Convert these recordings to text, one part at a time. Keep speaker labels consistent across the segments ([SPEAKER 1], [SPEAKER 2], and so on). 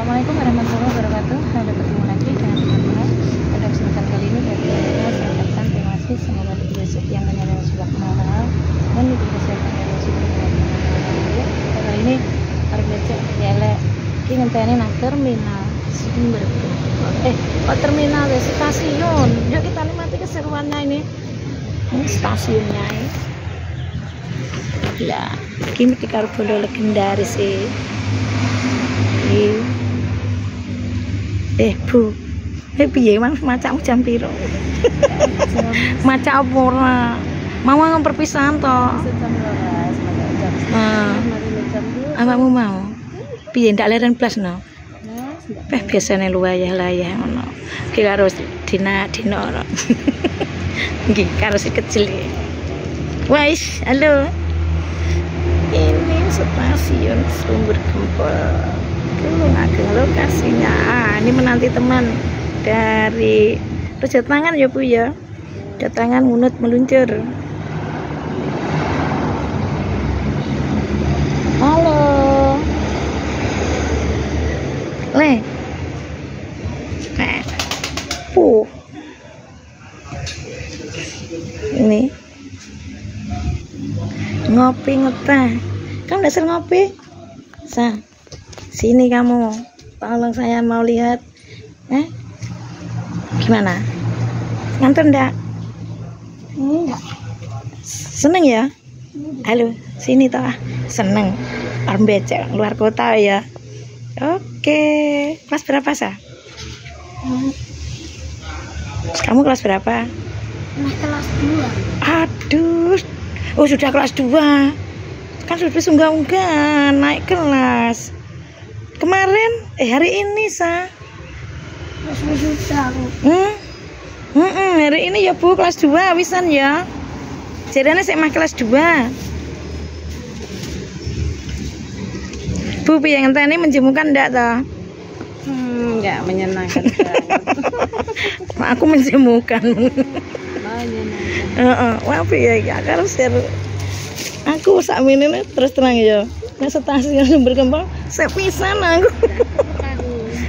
[SPEAKER 1] Assalamualaikum warahmatullahi wabarakatuh. Halo, ketemu lagi dengan teman-teman. Pada kesempatan kali ini saya ucapkan terima kasih. Semoga video sekian dan yang sudah kenal dan video kesehatan yang sudah kenal. Kali ini harus baca elek. Ini ngenteni nang terminal Sumber Gempol. Kok terminal ya, stasiun. Yuk kita nikmati keseruannya ini. Ini stasiunnya. Lah, ini karo bondo legendaris sih. Bu, piye mang macam jam piro? Maca apa ora? Mau ngomong perpisahan to? Awakmu mau? Piye ndak leren blas no? Biasane luwayah-layah ngono. Ki karo dina ora. Nggih, karo si kecil. Wais, halo. Ini stasiun Sumber Gempol. Ageng lokasinya. Ini menanti teman dari Rejatangan ya Bu ya. Rejatangan ngunut meluncur. Halo. Le. Ini ngopi ngeteh. Kamu dasar ngopi? Sini kamu, tolong saya mau lihat. Gimana? Nganter ndak? Enggak. Seneng ya? Halo, sini toh. Seneng. Orang becek luar kota ya. Oke. Kelas berapa sah? Kamu kelas berapa?
[SPEAKER 2] Kelas 2.
[SPEAKER 1] Aduh. Oh, sudah kelas 2. Kan sudah unggah-unggahan naik kelas. Kemarin hari ini hari ini ya Bu kelas 2 wisan ya. Jadinya saya mah kelas 2. Bu piye ngenteni menjemukan ndak toh?
[SPEAKER 2] Enggak menyenangkan.
[SPEAKER 1] Aku menjemukan.
[SPEAKER 2] Menyenangkan.
[SPEAKER 1] Wah piye ya karo seru. Aku sakmene terus terang ya. Nek stasiun Sumber Gempol sepisan aku.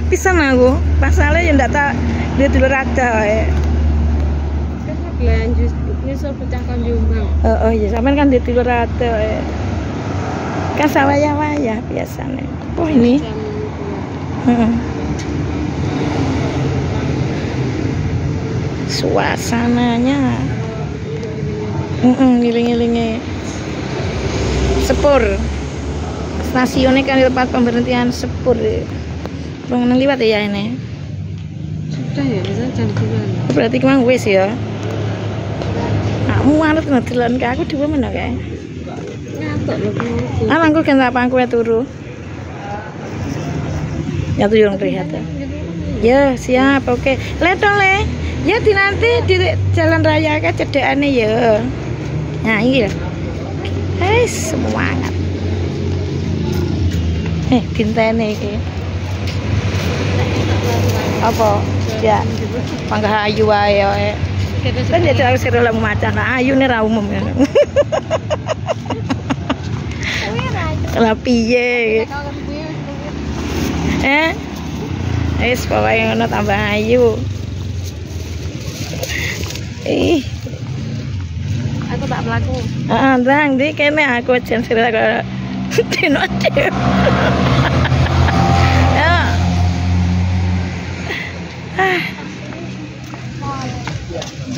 [SPEAKER 1] Pisan aku. Pasale ya ndak tak dia dulur ada wae.
[SPEAKER 2] Kan lanjut nyusul pecah Kanjumbang.
[SPEAKER 1] Oh iya, sampean kan di dulur ada wae. Kan sawaya-waya biasane. Oh ini. Suasananya. Ngiling-ngilinge. Sepur. Stasiunnya kan di tempat pemberhentian sepur. Pengen liwat ya ini.
[SPEAKER 2] Sudah ya, bisa jam 2.
[SPEAKER 1] Berarti kemang wis ya. Kamu anut ngedelan ke aku dua mana kae?
[SPEAKER 2] Ngantuk lho Bu.
[SPEAKER 1] Mangku kan tak pangku turu. Ya tuh yang lihat. Ya, siap. Oke. Leto le. Ya nanti di jalan raya ke cedekane ya. Nah, ini lho. Semangat. Bintene iki. Apa? Ya. Panggah ayu wae. Kan dia harus seru lah macan. Ayu nih ra umum ya. Lah piye? Wis pokoke ngono tambah ayu.
[SPEAKER 2] Aku tak mlaku.
[SPEAKER 1] Ndang ndi kene aku jen seru karo dino dhewe.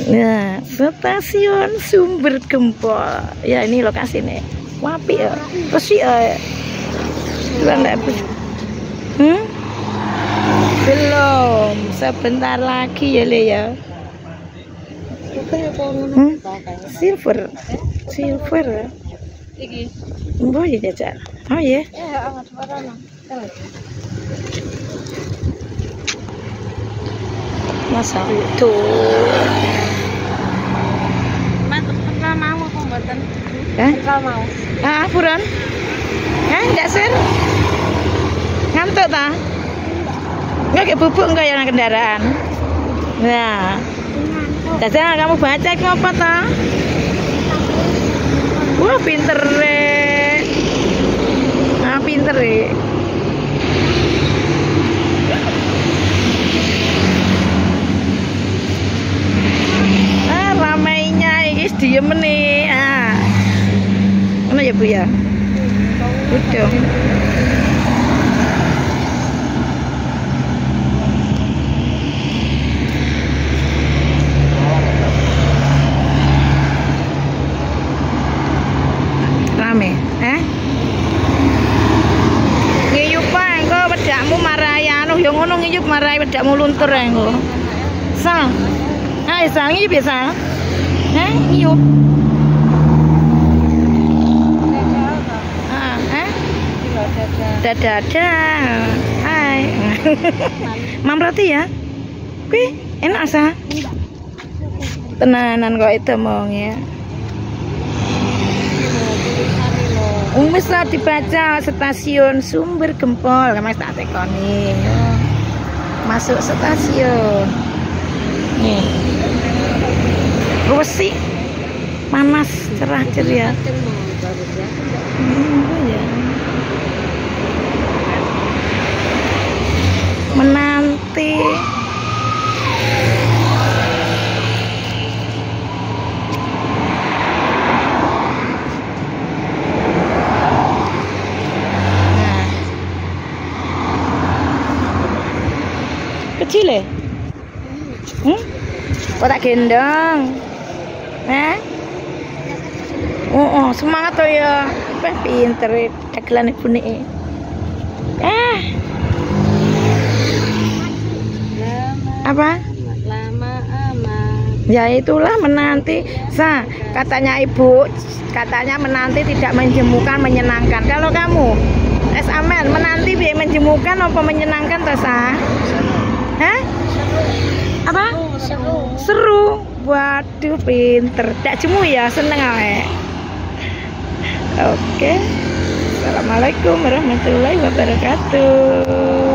[SPEAKER 1] Nah, stasiun Sumber Gempol. Ya ini lokasinya. Wapi ya. Terus sih belum. Sebentar lagi ya Le ya. Silver.
[SPEAKER 2] Iki.
[SPEAKER 1] Mbok ya jajal. Oh ya. Masa itu.
[SPEAKER 2] Enggak mau aku mboten. Enggak mau.
[SPEAKER 1] Buron. Enggak sir. Ngantuk ta? Enggak kayak bubuk enggak yang kendaraan. Nah. Jajal kamu baca apa ta? Wah, pinter re. Pinter re. ngiyup marai wedakmu luntur ae engko. Sal. Ayo Sal ngiyup ya Sal. Hah, ngiyup. Dada. Hai. Mam roti ya? Kuwi enak sa? Tenanan kok itu omongnya. Wis lah dibaca stasiun Sumber Gempol, Mas tak tekoni. Masuk stasiun. Nih. Resik. Panas, cerah ceria. Ya. Menanti. Kecil ya? Kok tak gendong? Semangat tuh ya. Pinter dagelan ibu nih. Apa?
[SPEAKER 2] Lama amat.
[SPEAKER 1] Ya itulah menanti. Katanya ibu, katanya menanti tidak menjemukan, menyenangkan. Kalau kamu, Amen, menanti biar menjemukan apa menyenangkan toh Sa? Hah? Apa? Seru. Waduh, pinter. Tak jemu ya, seneng awe. Oke. Assalamualaikum warahmatullahi wabarakatuh.